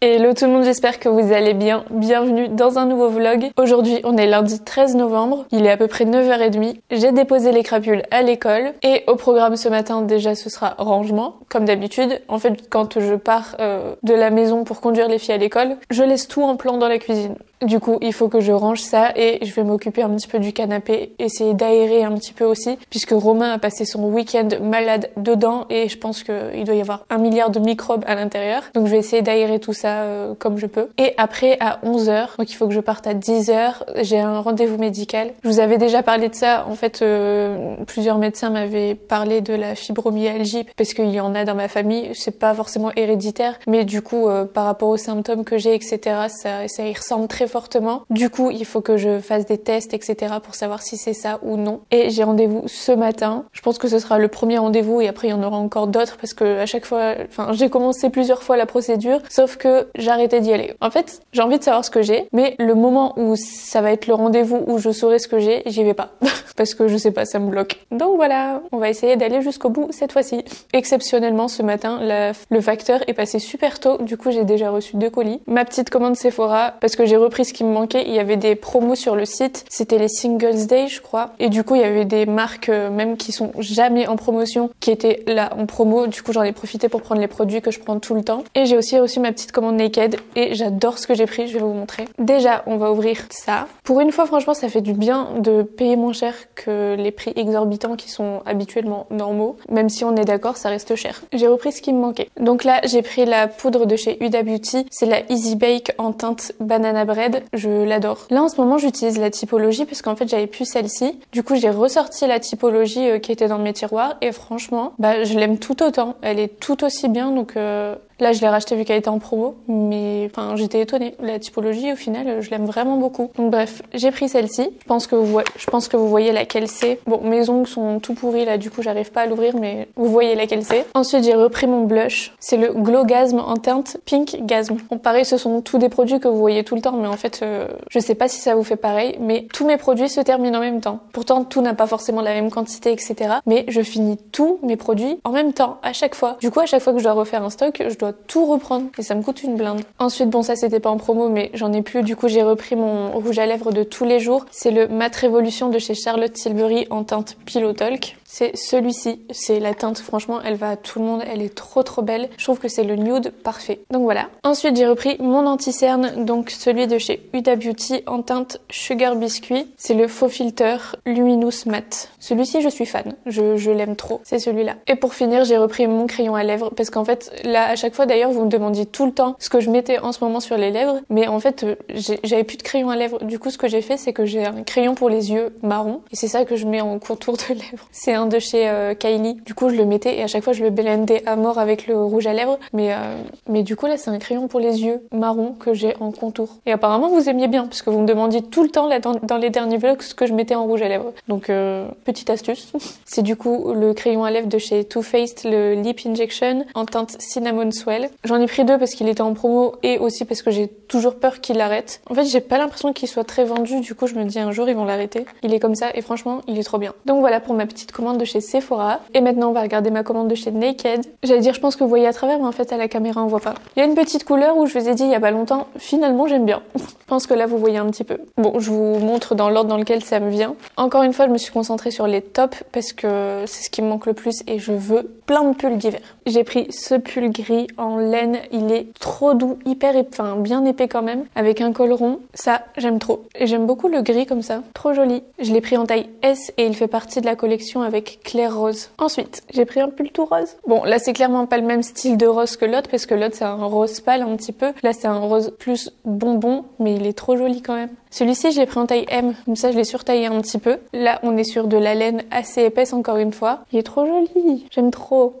Hello tout le monde, j'espère que vous allez bien. Bienvenue dans un nouveau vlog. Aujourd'hui, on est lundi 13 novembre. Il est à peu près 9h30. J'ai déposé les crapules à l'école. Et au programme ce matin, déjà, ce sera rangement, comme d'habitude. En fait, quand je pars de la maison pour conduire les filles à l'école, je laisse tout en plan dans la cuisine. Du coup, il faut que je range ça et je vais m'occuper un petit peu du canapé, essayer d'aérer un petit peu aussi, puisque Romain a passé son week-end malade dedans et je pense qu'il doit y avoir 1 milliard de microbes à l'intérieur. Donc je vais essayer d'aérer tout ça comme je peux. Et après, à 11h, donc il faut que je parte à 10h, j'ai un rendez-vous médical. Je vous avais déjà parlé de ça. En fait, plusieurs médecins m'avaient parlé de la fibromyalgie, parce qu'il y en a dans ma famille. C'est pas forcément héréditaire, mais du coup, par rapport aux symptômes que j'ai, etc., ça y ressemble très fortement. Du coup, il faut que je fasse des tests, etc. pour savoir si c'est ça ou non. Et j'ai rendez-vous ce matin. Je pense que ce sera le premier rendez-vous et après il y en aura encore d'autres parce que à chaque fois, j'ai commencé plusieurs fois la procédure, sauf que j'ai arrêté d'y aller. En fait, j'ai envie de savoir ce que j'ai, mais le moment où ça va être le rendez-vous où je saurai ce que j'ai, j'y vais pas. Parce que je sais pas, ça me bloque. Donc voilà, on va essayer d'aller jusqu'au bout cette fois-ci. Exceptionnellement, ce matin, le facteur est passé super tôt. Du coup, j'ai déjà reçu 2 colis. Ma petite commande Sephora, parce que j'ai repris ce qui me manquait. Il y avait des promos sur le site. C'était les Singles Day, je crois. Et du coup, il y avait des marques même qui sont jamais en promotion, qui étaient là en promo. Du coup, j'en ai profité pour prendre les produits que je prends tout le temps. Et j'ai aussi reçu ma petite commande Naked. Et j'adore ce que j'ai pris. Je vais vous montrer. Déjà, on va ouvrir ça. Pour une fois, franchement, ça fait du bien de payer moins cher que les prix exorbitants qui sont habituellement normaux. Même si on est d'accord, ça reste cher. J'ai repris ce qui me manquait. Donc là, j'ai pris la poudre de chez Huda Beauty. C'est la Easy Bake en teinte Banana Bread. Je l'adore. Là, en ce moment, j'utilise la typologie parce qu'en fait, j'avais plus celle-ci. Du coup, j'ai ressorti la typologie qui était dans mes tiroirs et franchement, je l'aime tout autant. Elle est tout aussi bien, donc là, je l'ai rachetée vu qu'elle était en promo, mais j'étais étonnée. La typologie, au final, je l'aime vraiment beaucoup. Donc bref, j'ai pris celle-ci. Je pense que vous voyez laquelle c'est. Bon, mes ongles sont tout pourris là, du coup, j'arrive pas à l'ouvrir, mais vous voyez laquelle c'est. Ensuite, j'ai repris mon blush. C'est le Glow Gasm en teinte Pink Gasm. Bon, pareil, ce sont tous des produits que vous voyez tout le temps, mais en fait, je sais pas si ça vous fait pareil, mais tous mes produits se terminent en même temps. Pourtant, tout n'a pas forcément la même quantité, etc. Mais je finis tous mes produits en même temps, à chaque fois. Du coup, à chaque fois que je dois refaire un stock, je dois tout reprendre et ça me coûte une blinde. Ensuite, bon, ça c'était pas en promo, mais j'en ai plus. Du coup, j'ai repris mon rouge à lèvres de tous les jours. C'est le Matte Révolution de chez Charlotte Tilbury en teinte Pillow Talk. C'est celui-ci. C'est la teinte, franchement, elle va à tout le monde. Elle est trop belle. Je trouve que c'est le nude parfait. Donc voilà. Ensuite, j'ai repris mon anti-cerne, donc celui de chez Huda Beauty en teinte Sugar Biscuit. C'est le Faux Filter Luminous Matte. Celui-ci, je suis fan. Je l'aime trop. C'est celui-là. Et pour finir, j'ai repris mon crayon à lèvres parce qu'en fait, là, à chaque fois, d'ailleurs, vous me demandiez tout le temps ce que je mettais en ce moment sur les lèvres. Mais en fait, j'avais plus de crayon à lèvres. Du coup, ce que j'ai fait, c'est que j'ai un crayon pour les yeux marron. Et c'est ça que je mets en contour de lèvres. C'est un de chez Kylie. Du coup, je le mettais et à chaque fois, je le blendais à mort avec le rouge à lèvres. Mais du coup, là, c'est un crayon pour les yeux marron que j'ai en contour. Et apparemment, vous aimiez bien parce que vous me demandiez tout le temps là dans les derniers vlogs ce que je mettais en rouge à lèvres. Donc, petite astuce. C'est du coup le crayon à lèvres de chez Too Faced, le Lip Injection en teinte Cinnamon Swell. J'en ai pris 2 parce qu'il était en promo et aussi parce que j'ai toujours peur qu'il l'arrête. En fait, j'ai pas l'impression qu'il soit très vendu. Du coup, je me dis un jour, ils vont l'arrêter. Il est comme ça et franchement, il est trop bien. Donc voilà pour ma petite commande de chez Sephora. Et maintenant, on va regarder ma commande de chez Naked. J'allais dire, je pense que vous voyez à travers, mais en fait, à la caméra, on voit pas. Il y a une petite couleur où je vous ai dit il y a pas longtemps, finalement, j'aime bien. Je pense que là, vous voyez un petit peu. Bon, je vous montre dans l'ordre dans lequel ça me vient. Encore une fois, je me suis concentrée sur les tops parce que c'est ce qui me manque le plus et je veux plein de pulls d'hiver. J'ai pris ce pull gris en laine. Il est trop doux, bien épais quand même, avec un col rond. Ça, j'aime trop. Et j'aime beaucoup le gris comme ça. Trop joli. Je l'ai pris en taille S et il fait partie de la collection avec Claire Rose. Ensuite, j'ai pris un pull tout rose. Bon, là, c'est clairement pas le même style de rose que l'autre parce que l'autre, c'est un rose pâle un petit peu. Là, c'est un rose plus bonbon, mais il est trop joli quand même. Celui-ci, je l'ai pris en taille M. Comme ça, je l'ai surtaillé un petit peu. Là, on est sur de la laine assez épaisse encore une fois. Il est trop joli. J'aime trop.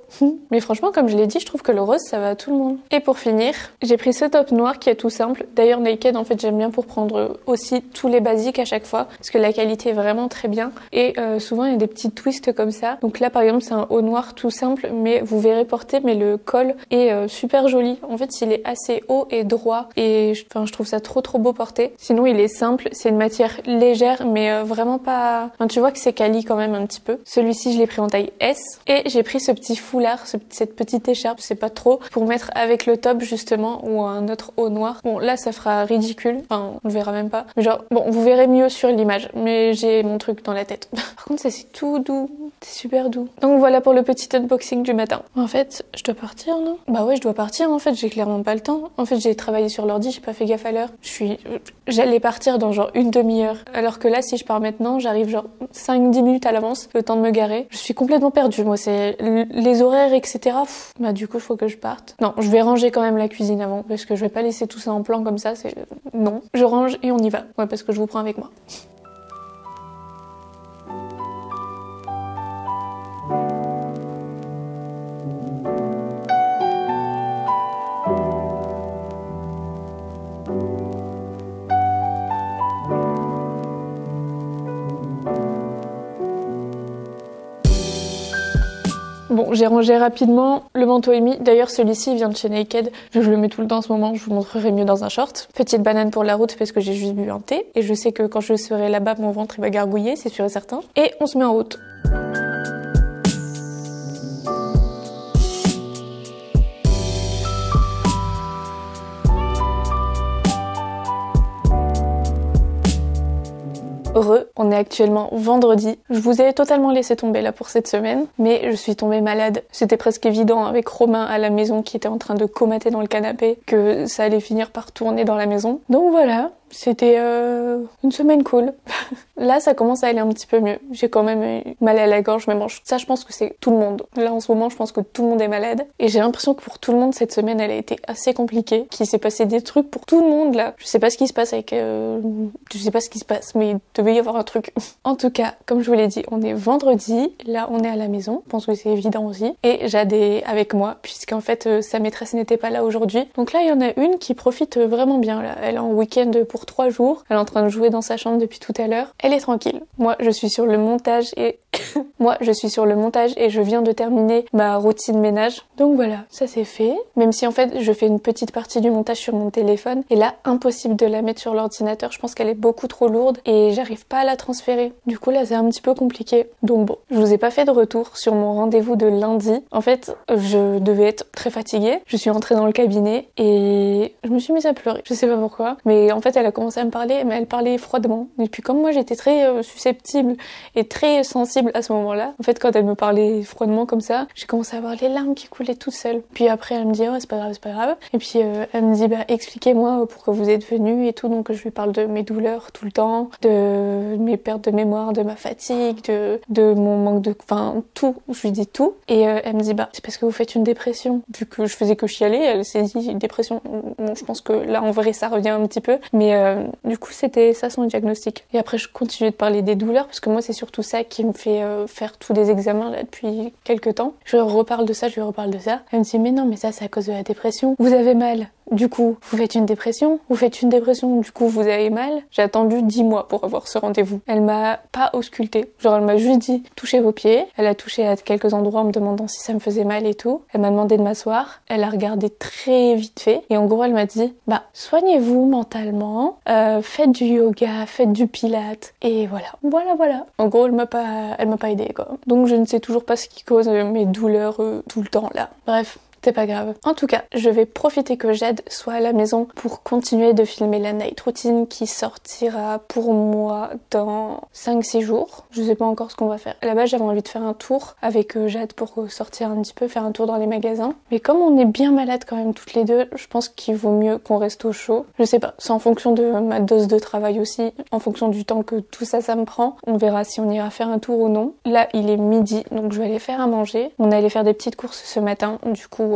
Mais franchement, comme je l'ai dit, je trouve que le rose, ça va à tout le monde. Et pour finir, j'ai pris ce top noir qui est tout simple. D'ailleurs, Naked, en fait, j'aime bien pour prendre aussi tous les basiques à chaque fois parce que la qualité est vraiment très bien. Et souvent, il y a des petits twists comme ça. Donc là, par exemple, c'est un haut noir tout simple, mais vous verrez porter, mais le col est super joli. En fait, il est assez haut et droit et je trouve ça trop beau porté. Sinon, il est simple simple, c'est une matière légère mais vraiment pas... Enfin, tu vois que c'est quali quand même un petit peu. Celui-ci je l'ai pris en taille S et j'ai pris ce petit foulard, cette petite écharpe, je sais pas trop, pour mettre avec le top justement ou un autre haut noir. Bon là ça fera ridicule, enfin on le verra même pas. Mais genre bon vous verrez mieux sur l'image, mais j'ai mon truc dans la tête. Par contre ça c'est tout doux, c'est super doux. Donc voilà pour le petit unboxing du matin. En fait je dois partir non? Bah ouais je dois partir en fait, j'ai clairement pas le temps. En fait j'ai travaillé sur l'ordi, j'ai pas fait gaffe à l'heure. J'allais partir dans genre une demi-heure. Alors que là si je pars maintenant j'arrive genre 5-10 minutes à l'avance, le temps de me garer. Je suis complètement perdue moi, c'est les horaires etc. Bah du coup il faut que je parte. Non je vais ranger quand même la cuisine avant parce que je vais pas laisser tout ça en plan comme ça, c'est... Non, je range et on y va. Ouais parce que je vous prends avec moi. Bon, j'ai rangé rapidement, le manteau est mis. D'ailleurs, celui-ci vient de chez Naked. Je le mets tout le temps en ce moment, je vous montrerai mieux dans un short. Petite banane pour la route parce que j'ai juste bu un thé. Et je sais que quand je serai là-bas, mon ventre il va gargouiller, c'est sûr et certain. Et on se met en route. Heureux, on est actuellement vendredi. Je vous ai totalement laissé tomber là pour cette semaine, mais je suis tombée malade. C'était presque évident avec Romain à la maison qui était en train de comater dans le canapé que ça allait finir par tourner dans la maison. Donc voilà, c'était une semaine cool. Là, ça commence à aller un petit peu mieux. J'ai quand même eu mal à la gorge, mais bon, ça je pense que c'est tout le monde. Là en ce moment, je pense que tout le monde est malade. Et j'ai l'impression que pour tout le monde, cette semaine, elle a été assez compliquée. Qu'il s'est passé des trucs pour tout le monde là. Je sais pas ce qui se passe avec... Je sais pas ce qui se passe, mais il devait y avoir un truc. En tout cas, comme je vous l'ai dit, on est vendredi. Là, on est à la maison. Je pense que c'est évident aussi. Et Jade est avec moi, puisqu'en fait, sa maîtresse n'était pas là aujourd'hui. Donc là, il y en a une qui profite vraiment bien là. Elle est en week-end pour 3 jours. Elle est en train de jouer dans sa chambre depuis tout à l'heure. Elle est tranquille. Moi, je suis sur le montage et... je viens de terminer ma routine ménage. Donc voilà, ça c'est fait. Même si en fait, je fais une petite partie du montage sur mon téléphone. Et là, impossible de la mettre sur l'ordinateur. Je pense qu'elle est beaucoup trop lourde et j'arrive pas à la transférer. Du coup, là, c'est un petit peu compliqué. Donc bon, je vous ai pas fait de retour sur mon rendez-vous de lundi. En fait, je devais être très fatiguée. Je suis rentrée dans le cabinet et je me suis mise à pleurer. Je sais pas pourquoi. Mais en fait, elle a commencé à me parler, mais elle parlait froidement. Et puis comme moi, j'étais très susceptible et très sensible à ce moment-là. En fait, quand elle me parlait froidement comme ça, j'ai commencé à avoir les larmes qui coulaient toute seule. Puis après, elle me dit, oh, c'est pas grave, c'est pas grave. Et puis, elle me dit, bah, expliquez-moi pourquoi vous êtes venue et tout. Donc, je lui parle de mes douleurs tout le temps, de mes pertes de mémoire, de ma fatigue, de mon manque de... Enfin, tout. Je lui dis tout. Et elle me dit, bah, c'est parce que vous faites une dépression. Vu que je faisais que chialer, elle s'est dit, une dépression. Bon, je pense que là, en vrai, ça revient un petit peu. Mais du coup, c'était ça son diagnostic. Et après, je continue de parler des douleurs parce que moi, c'est surtout ça qui me fait faire tous les examens là depuis quelques temps. Je reparle de ça, je lui reparle de ça. Elle me dit mais non, mais ça c'est à cause de la dépression. Vous avez mal. Du coup, vous faites une dépression, du coup vous avez mal. J'ai attendu 10 mois pour avoir ce rendez-vous. Elle m'a pas auscultée. Genre elle m'a juste dit touchez vos pieds. Elle a touché à quelques endroits en me demandant si ça me faisait mal et tout. Elle m'a demandé de m'asseoir. Elle a regardé très vite fait. Et en gros elle m'a dit bah soignez-vous mentalement, faites du yoga, faites du pilate. Et voilà. En gros elle m'a pas aidée quoi. Donc je ne sais toujours pas ce qui cause mes douleurs tout le temps là. Bref. C'est pas grave. En tout cas, je vais profiter que Jade soit à la maison pour continuer de filmer la night routine qui sortira pour moi dans 5-6 jours. Je sais pas encore ce qu'on va faire. À la base, j'avais envie de faire un tour avec Jade pour sortir un petit peu, faire un tour dans les magasins. Mais comme on est bien malades quand même toutes les deux, je pense qu'il vaut mieux qu'on reste au chaud. Je sais pas, c'est en fonction de ma dose de travail aussi, en fonction du temps que tout ça me prend. On verra si on ira faire un tour ou non. Là, il est midi, donc je vais aller faire à manger. On allait faire des petites courses ce matin, du coup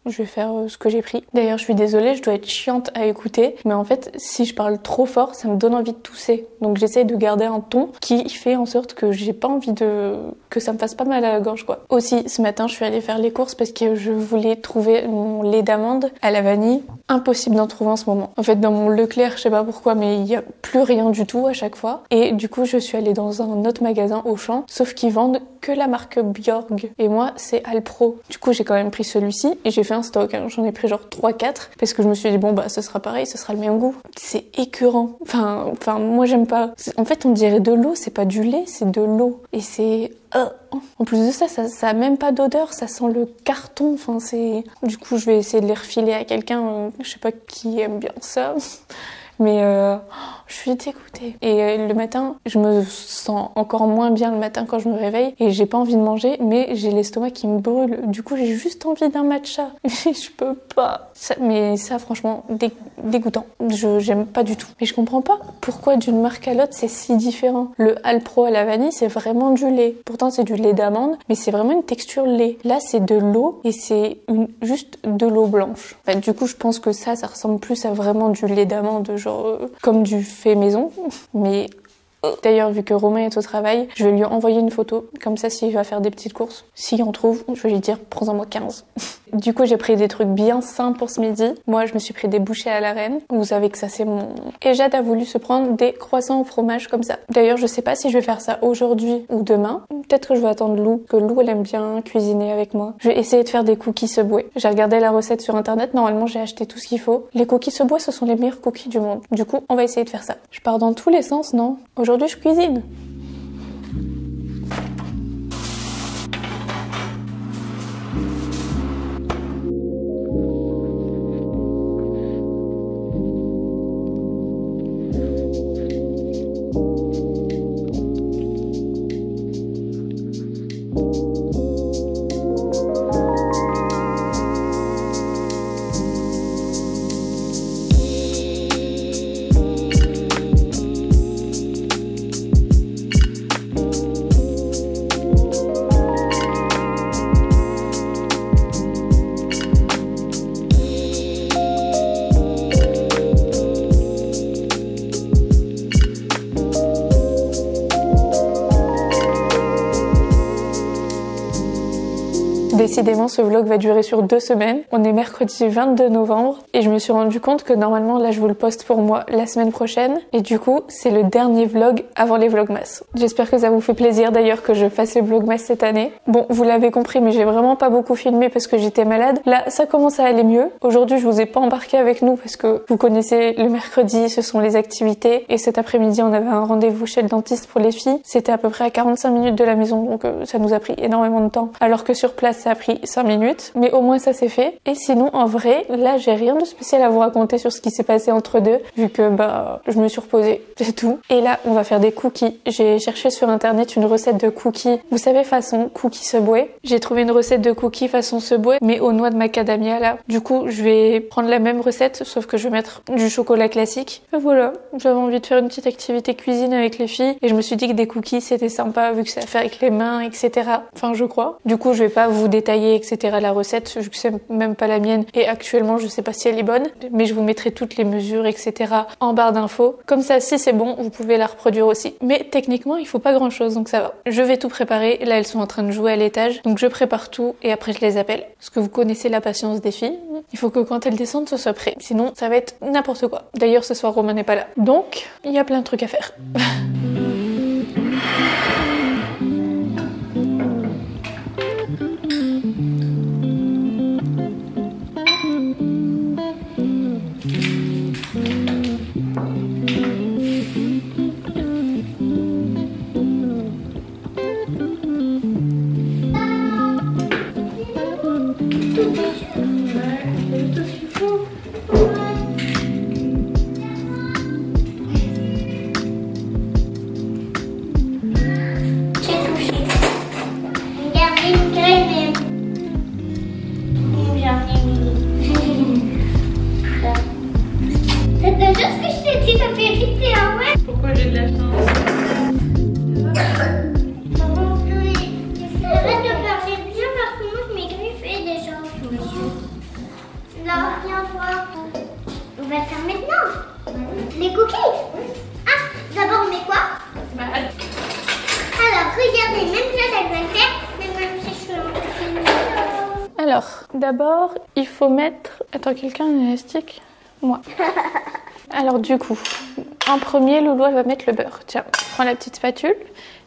je vais faire ce que j'ai pris. D'ailleurs je suis désolée, je dois être chiante à écouter, mais en fait si je parle trop fort ça me donne envie de tousser, donc j'essaie de garder un ton qui fait en sorte que j'ai pas envie que ça me fasse pas mal à la gorge quoi. Aussi ce matin je suis allée faire les courses parce que je voulais trouver mon lait d'amande à la vanille. Impossible d'en trouver en ce moment. En fait dans mon Leclerc je sais pas pourquoi mais il y a plus rien du tout à chaque fois, et du coup je suis allée dans un autre magasin Auchan, sauf qu'ils vendent que la marque Bjorg et moi c'est Alpro. Du coup j'ai quand même pris celui-ci aussi et j'ai fait un stock, hein. J'en ai pris genre 3-4 parce que je me suis dit bon bah ce sera pareil, ce sera le même goût. C'est écœurant. Enfin moi j'aime pas. En fait on dirait de l'eau, c'est pas du lait, c'est de l'eau et c'est en plus de ça a même pas d'odeur, ça sent le carton. Enfin c'est. Du coup je vais essayer de les refiler à quelqu'un, je sais pas qui aime bien ça. Mais je suis dégoûtée. Et le matin, je me sens encore moins bien le matin quand je me réveille et j'ai pas envie de manger, mais j'ai l'estomac qui me brûle. Du coup, j'ai juste envie d'un matcha. Je peux pas. Mais ça, franchement, dégoûtant. J'aime pas du tout. Mais je comprends pas pourquoi d'une marque à l'autre c'est si différent. Le Alpro à la vanille, c'est vraiment du lait. Pourtant, c'est du lait d'amande, mais c'est vraiment une texture lait. Là, c'est de l'eau et c'est juste de l'eau blanche. Enfin, du coup, je pense que ça ressemble plus à vraiment du lait d'amande, genre comme du fait maison, mais d'ailleurs vu que Romain est au travail, je vais lui envoyer une photo, comme ça s'il va faire des petites courses, s'il en trouve, je vais lui dire prends-en moi 15. Du coup j'ai pris des trucs bien sains pour ce midi. Moi je me suis pris des bouchées à la reine, vous savez que ça c'est mon... Et Jade a voulu se prendre des croissants au fromage comme ça. D'ailleurs je sais pas si je vais faire ça aujourd'hui ou demain, peut-être que je vais attendre Lou, que Lou elle aime bien cuisiner avec moi. Je vais essayer de faire des cookies Subway. J'ai regardé la recette sur internet, normalement j'ai acheté tout ce qu'il faut. Les cookies Subway ce sont les meilleurs cookies du monde. Du coup on va essayer de faire ça. Je pars dans tous les sens, non? Aujourd'hui je cuisine. Décidément, ce vlog va durer sur 2 semaines. On est mercredi 22 novembre et je me suis rendu compte que normalement, là, je vous le poste pour moi la semaine prochaine. Et du coup, c'est le dernier vlog avant les vlogmas. J'espère que ça vous fait plaisir d'ailleurs que je fasse les vlogmas cette année. Bon, vous l'avez compris, mais j'ai vraiment pas beaucoup filmé parce que j'étais malade. Là, ça commence à aller mieux. Aujourd'hui, je vous ai pas embarqué avec nous parce que vous connaissez le mercredi, ce sont les activités. Et cet après-midi, on avait un rendez-vous chez le dentiste pour les filles. C'était à peu près à 45 minutes de la maison, donc ça nous a pris énormément de temps. Alors que sur place, ça a pris 5 minutes, mais au moins ça s'est fait. Et sinon, en vrai, là, j'ai rien de spécial à vous raconter sur ce qui s'est passé entre deux, vu que je me suis reposée, c'est tout. Et là, on va faire des cookies. J'ai cherché sur internet une recette de cookies, vous savez, façon cookie Subway. J'ai trouvé une recette de cookies façon Subway, mais aux noix de macadamia là. Du coup, je vais prendre la même recette, sauf que je vais mettre du chocolat classique. Et voilà, j'avais envie de faire une petite activité cuisine avec les filles, et je me suis dit que des cookies c'était sympa, vu que c'est à faire avec les mains, etc. Enfin, je crois. Du coup, je vais pas vous détailler, etc. la recette, vu que c'est même pas la mienne, et actuellement, je sais pas si elle est bonne, mais je vous mettrai toutes les mesures, etc. en barre d'infos. Comme ça, si c'est bon, vous pouvez la reproduire aussi. Mais techniquement, il faut pas grand chose, donc ça va. Je vais tout préparer. Là, elles sont en train de jouer à l'étage, donc je prépare tout et après je les appelle. Parce que vous connaissez la patience des filles. Il faut que quand elles descendent, ce soit prêt. Sinon, ça va être n'importe quoi. D'ailleurs, ce soir, Romain n'est pas là. Donc, il y a plein de trucs à faire. Pourquoi j'ai de la chance? Arrête de parler bien parce que moi je m'ai déjà. Là, viens voir. On va le faire maintenant. Les cookies. Ah, d'abord on met quoi? Alors, regardez, même là, elle va le faire. Même si je suis en Alors, d'abord, il faut mettre... Attends, quelqu'un a un élastique? Moi. Alors du coup, en premier, Loulou elle va mettre le beurre. Tiens, prends la petite spatule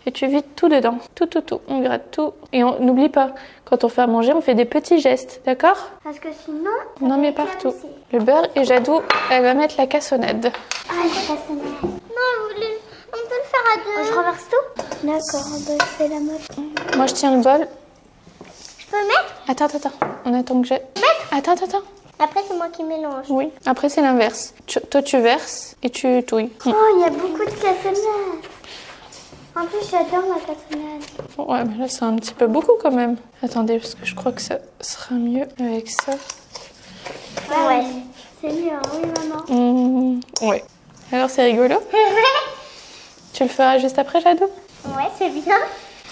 et tu vides tout dedans. Tout. On gratte tout. Et n'oublie pas, quand on fait à manger, on fait des petits gestes, d'accord? Parce que sinon... On en met partout. Le beurre et Jadou, elle va mettre la cassonade. Ah, la cassonade. Non, on peut le faire à deux. Je renverse tout? D'accord, je fais la moitié. Moi, je tiens le bol. Je peux mettre? Attends. On attend que j'ai... Attends. Après, c'est moi qui mélange. Oui. Après, c'est l'inverse. Toi, tu verses et tu touilles. Oh, il y a beaucoup de cassonade. En plus, j'adore ma cassonade. Ouais, mais là, c'est un petit peu beaucoup quand même. Attendez, parce que je crois que ça sera mieux avec ça. Ouais. C'est mieux, hein, oui, maman. Ouais. Alors, c'est rigolo? Tu le feras juste après, Jadou? Ouais, c'est bien.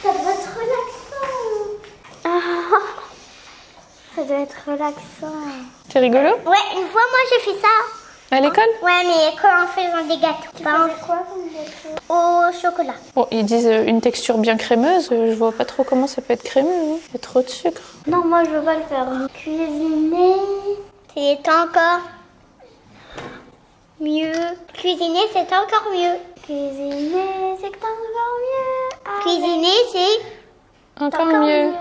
Ça doit être relaxant. Ah, ça doit être relaxant. C'est rigolo? Ouais, une fois, moi, j'ai fait ça. À l'école? Ouais, mais quand on faisait des gâteaux. Tu faisais quoi comme gâteau? Au chocolat. Bon, ils disent une texture bien crémeuse. Je vois pas trop comment ça peut être crémeux. Hein. Il y a trop de sucre. Non, moi, je veux pas le faire. Cuisiner, c'est encore mieux. Cuisiner, c'est encore mieux. Cuisiner, c'est encore mieux. Cuisiner, c'est Encore mieux.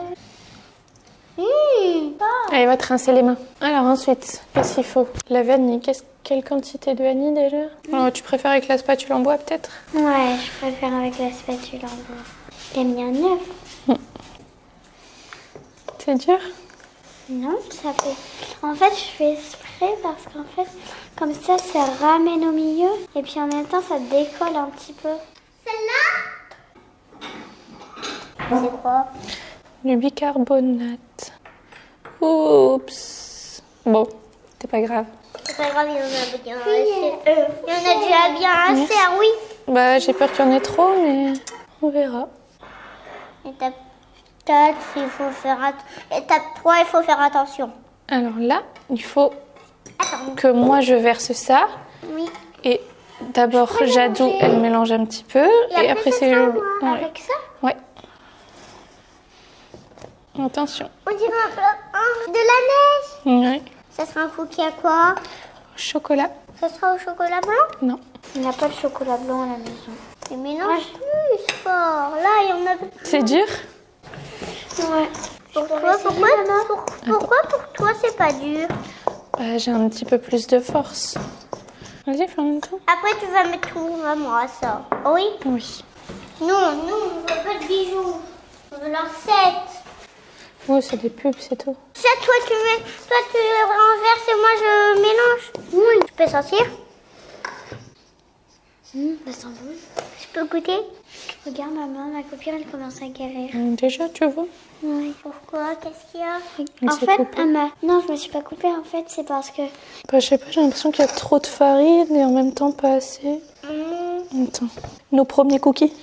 Allez, Elle va te rincer les mains. Alors ensuite, qu'est-ce qu'il faut? La vanille. Quelle quantité de vanille déjà? Alors, tu préfères avec la spatule en bois peut-être? Ouais, je préfère avec la spatule en bois. T'as mis un œuf? C'est dur? Non, ça fait... En fait, je fais exprès parce qu'en fait, comme ça ramène au milieu. Et puis en même temps, ça décolle un petit peu. Celle-là? C'est quoi? Du bicarbonate. Oups. Bon, c'est pas grave. C'est pas grave, il y en a bien assez. Il y en a déjà bien assez, ah oui. Bah, j'ai peur qu'il y en ait trop, mais on verra. Étape 4, il faut faire Étape 3, il faut faire attention. Alors là, il faut que moi je verse ça. Oui. Et d'abord, Jadou, elle mélange un petit peu. Et après, c'est Loulou. Ouais. Avec ça? Ouais. Attention. On dirait de la neige. Ouais. Ça sera un cookie à quoi? Chocolat. Ça sera au chocolat blanc? Non. Il n'y a pas de chocolat blanc à la maison. Mais mélange plus fort. Là, il y en a... C'est dur? Ouais. Pourquoi pour toi c'est pas dur? Bah, j'ai un petit peu plus de force. Vas-y, fais en même temps. Après tu vas mettre tout, maman, à ça. Oui? Oui. Non, on veut pas de bijoux. On veut leur set. Ouais, c'est des pubs, c'est tout. Ça, toi tu renverses et moi je mélange. Oui. Tu peux sortir? Ça sent bon. Je peux goûter? Regarde maman, ma copine elle commence à guérir. Déjà, tu vois? Oui. Pourquoi? Qu'est-ce qu'il y a? Elle En s'est fait, coupée. non, je me suis pas coupée. En fait, c'est parce que... Bah, je sais pas, j'ai l'impression qu'il y a trop de farine et en même temps pas assez. Attends. Nos premiers cookies.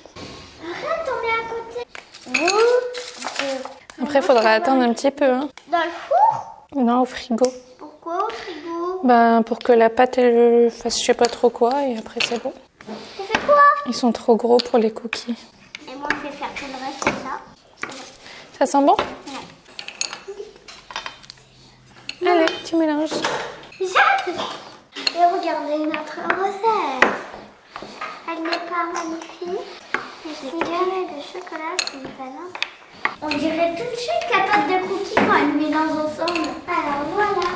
Arrête, on est à côté. Après, il faudra attendre un petit peu. Hein. Dans le four? Non, au frigo. Pourquoi au frigo? Ben, pour que la pâte, elle fasse je sais pas trop quoi et après, c'est bon. Tu fais quoi? Ils sont trop gros pour les cookies. Et moi, je vais faire tout le reste, c'est ça. Ça sent bon? Ouais. Allez, tu mélanges. J'attends. Et regardez notre recette. Elle n'est pas magnifique. Je n'ai jamais de chocolat, c'est une banane. On dirait tout de suite la pâte de cookies quand elle mélange ensemble. Alors voilà.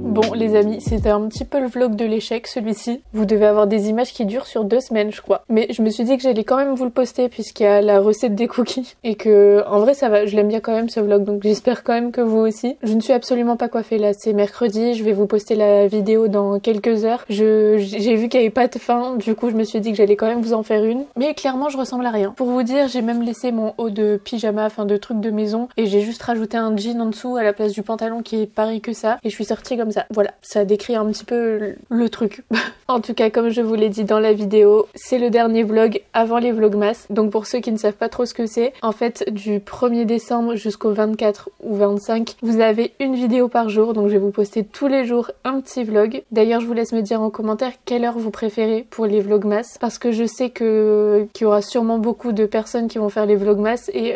Bon les amis, c'était un petit peu le vlog de l'échec celui-ci. Vous devez avoir des images qui durent sur 2 semaines je crois. Mais je me suis dit que j'allais quand même vous le poster puisqu'il y a la recette des cookies. Et que en vrai ça va, je l'aime bien quand même ce vlog, donc j'espère quand même que vous aussi. Je ne suis absolument pas coiffée là, c'est mercredi, je vais vous poster la vidéo dans quelques heures. J'ai vu qu'il n'y avait pas de fin, du coup je me suis dit que j'allais quand même vous en faire une. Mais clairement je ressemble à rien. Pour vous dire, j'ai même laissé mon haut de pyjama, enfin de trucs de maison. Et j'ai juste rajouté un jean en dessous à la place du pantalon qui est pareil que ça. Et je suis sortie comme ça. voilà, ça décrit un petit peu le truc. En tout cas, comme je vous l'ai dit dans la vidéo, c'est le dernier vlog avant les vlogmas. Donc pour ceux qui ne savent pas trop ce que c'est, en fait du 1er décembre jusqu'au 24 ou 25, vous avez une vidéo par jour. Donc je vais vous poster tous les jours un petit vlog. D'ailleurs, je vous laisse me dire en commentaire quelle heure vous préférez pour les vlogmas, parce que je sais qu'il y aura sûrement beaucoup de personnes qui vont faire les vlogmas et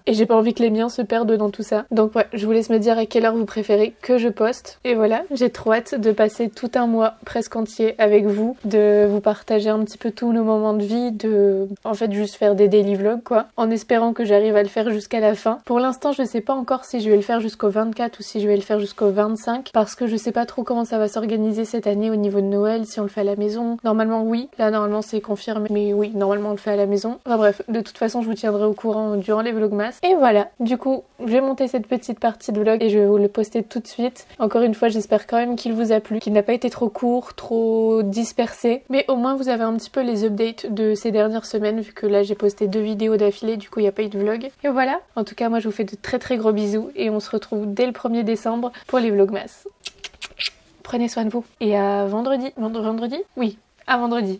j'ai pas envie que les miens se perdent dans tout ça. Donc ouais, je vous laisse me dire à quelle heure vous préférez que je poste. Et voilà, j'ai trop hâte de passer tout un mois presque entier avec vous, de vous partager un petit peu tous nos moments de vie, de en fait juste faire des daily vlogs quoi, en espérant que j'arrive à le faire jusqu'à la fin. Pour l'instant, je sais pas encore si je vais le faire jusqu'au 24 ou si je vais le faire jusqu'au 25, parce que je sais pas trop comment ça va s'organiser cette année au niveau de Noël, si on le fait à la maison. Normalement oui, là normalement c'est confirmé, mais oui, normalement on le fait à la maison. Enfin bref, de toute façon je vous tiendrai au courant durant les vlogmas. Et voilà, du coup je vais monter cette petite partie de vlog et je vais vous le poster tout de suite. Encore une fois, j'espère quand même qu'il vous a plu, qu'il n'a pas été trop court, trop dispersé, mais au moins vous avez un petit peu les updates de ces dernières semaines, vu que là j'ai posté 2 vidéos d'affilée, du coup il n'y a pas eu de vlog. Et voilà, en tout cas moi je vous fais de très très gros bisous et on se retrouve dès le 1er décembre pour les vlogmas. Prenez soin de vous et à vendredi. Vendredi ? Oui, à vendredi.